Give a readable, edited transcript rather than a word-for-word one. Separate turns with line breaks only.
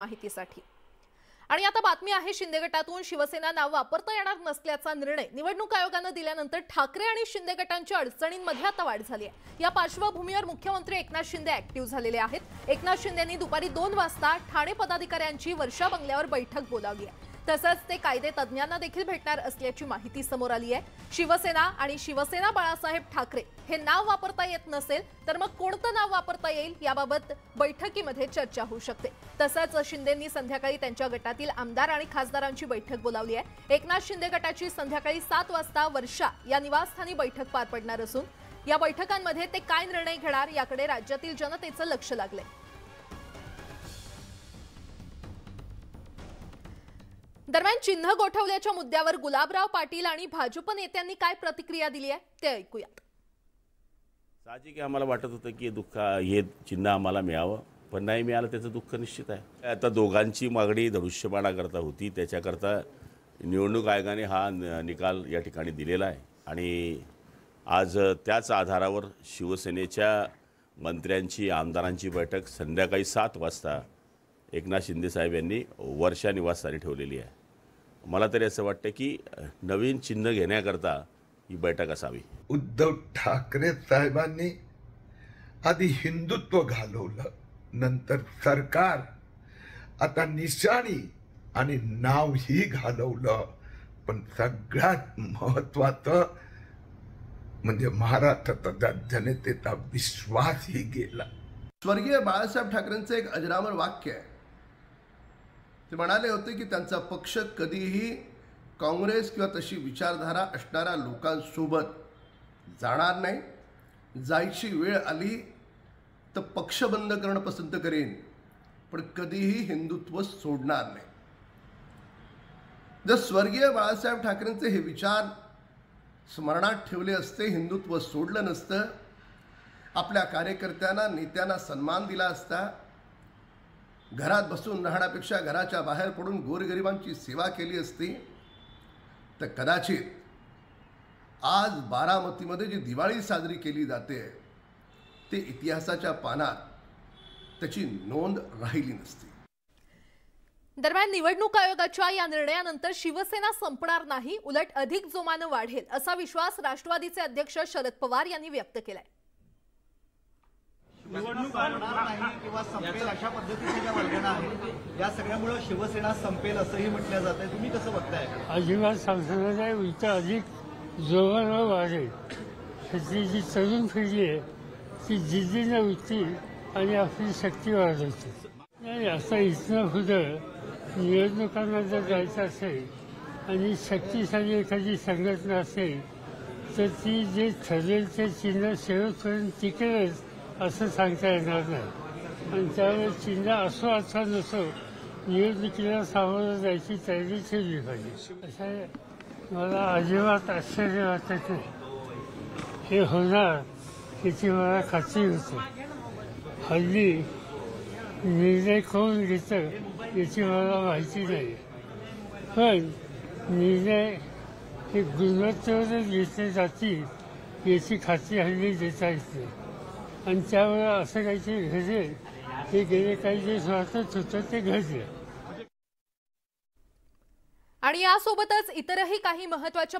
माहितीसाठी। आणि आता बातमी आहे, शिंदे गटातून शिवसेना नाव वापरता येणार नसल्याचा निर्णय निवडणूक आयोगाने दिल्यानंतर ठाकरे आणि शिंदे गटांच्या अडचणींमध्ये आता वाढ झाली आहे। या पार्श्वभूमीवर मुख्यमंत्री एकनाथ शिंदे ऍक्टिव्ह झालेले आहेत। एकनाथ शिंदेंनी दुपारी 2 वाजता ठाणे पदाधिकाऱ्यांची वर्षा बंगल्यावर बैठक बोलावली आहे। तसंच ते कायदे तज्ञांना देखील भेटणार असल्याची माहिती समोर आली आहे। शिवसेना आणि शिवसेना बाळासाहेब ठाकरे हे नाव वापरता येत नसेल तर मग कोणतं नाव वापरता येईल याबाबत बैठकीमध्ये चर्चा होऊ शकते। तसंच शिंदेंनी संध्याकाळी त्यांच्या गटातील आमदार आणि खासदारांची बैठक बोलावली आहे। एकनाथ शिंदे गटाची संध्याकाळी 7 वाजता वर्षा या निवासस्थानी बैठक पार पडणार असून या बैठकांमध्ये ते काय निर्णय घेणार याकडे राज्यातील जनतेचं लक्ष लागलंय। दरम्यान चिन्ह गोठवल्याच्या मुद्द्यावर गुलाबराव पाटील आणि भाजप नेत्यांनी काय प्रतिक्रिया दिली आहे ते ऐकूयात।
साहजिक आम्हाला वाटत होतं की हे चिन्ह आम्हाला मिळावं, पण नाही मिळालं त्याचं दुःख निश्चित आहे। आता दोघांची मागणी धनुष्यबाणा करता होती, त्याच्याकरता निवडणूक आयोगाने हा निकाल या ठिकाणी दिलेला आहे आणि आज त्याच आधारावर शिवसेनेच्या मंत्र्यांची आमदारांची बैठक संध्याकाळी 7 वाजता एकनाथ शिंदे साहेब यांनी वर्षा निवासस्थानी ठेवलेली आहे। मला तरी असं वाटतं की नवीन चिन्ह घेण्याकरता ही बैठक असावी।
उद्धव ठाकरे साहेबांनी आधी हिंदुत्व घालवलं, नंतर सरकार, आता निशाणी आणि नावही घालवलं, पण सगळ्यात महत्त्वाचं म्हणजे महाराष्ट्राचा जनतेचा विश्वासही गेला।
स्वर्गीय बाळासाहेब ठाकरेंचं एक अजरामर वाक्य आहे। ते म्हणाले होते की त्यांचा पक्ष कधीही काँग्रेस किंवा तशी विचारधारा असणाऱ्या लोकांसोबत जाणार नाही, जायची वेळ आली तर पक्ष बंद करणं पसंत करेन, पण कधीही हिंदुत्व सोडणार नाही। जर स्वर्गीय बाळासाहेब ठाकरेंचे हे विचार स्मरणात ठेवले असते, हिंदुत्व सोडलं नसतं, आपल्या कार्यकर्त्यांना नेत्यांना सन्मान दिला असता, घरात बसून राहण्यापेक्षा घराच्या बाहेर पडून गोरगरिबांची सेवा केली असती, तर कदाचित आज बारामतीमध्ये जी दिवाळी साजरी केली जाते ते इतिहासाच्या पानात त्याची नोंद राहिली नसती।
दरम्यान निवडणूक आयोगाच्या या निर्णयानंतर शिवसेना संपणार नाही, उलट अधिक जोमाने वाढेल असा विश्वास राष्ट्रवादीचे अध्यक्ष शरद पवार यांनी व्यक्त केलाय।
निवडणूक नाही किंवा संपेल अशा पद्धतीच्या ज्या वर्गणा आहेत या सगळ्यामुळे शिवसेना संपेल असंही म्हटलं जात आहे, तुम्ही कसं बघताय?
अजिबात संसदेच्या उलट अधिक जोमाने वाढेल। त्याची जी तरुण पिढी आहे ती जिद्दीने उठते आणि आपली शक्ती वाढवते। नाही, असं इथनं पुढं निवडणुकांना जर जायचं असेल आणि शक्तिशाली एखादी संघटना असेल तर ती जे ठरेल ते चिन्ह शेवटपर्यंत टिकेलच असं सांगता येणार नाही। आणि त्यावेळेस चिन्ह असो अथवा नसो निवडणुकीला सामोरं जायची तयारी ठेवली पाहिजे। असं मला अजिबात आश्चर्य वाटत नाही, हे होणार याची मला खात्री होते। हल्ली निर्णय कोण घेतं याची मला माहिती नाही, पण निर्णय हे गुणवत्तेवरच घेतले जातील याची खात्री हल्ली देता येते। आणि त्यामुळे असं काहीतरी घडेल, हे गेले काही दिवस वाटत होतं ते घडलं।
आणि यासोबतच इतरही काही महत्त्वाच्या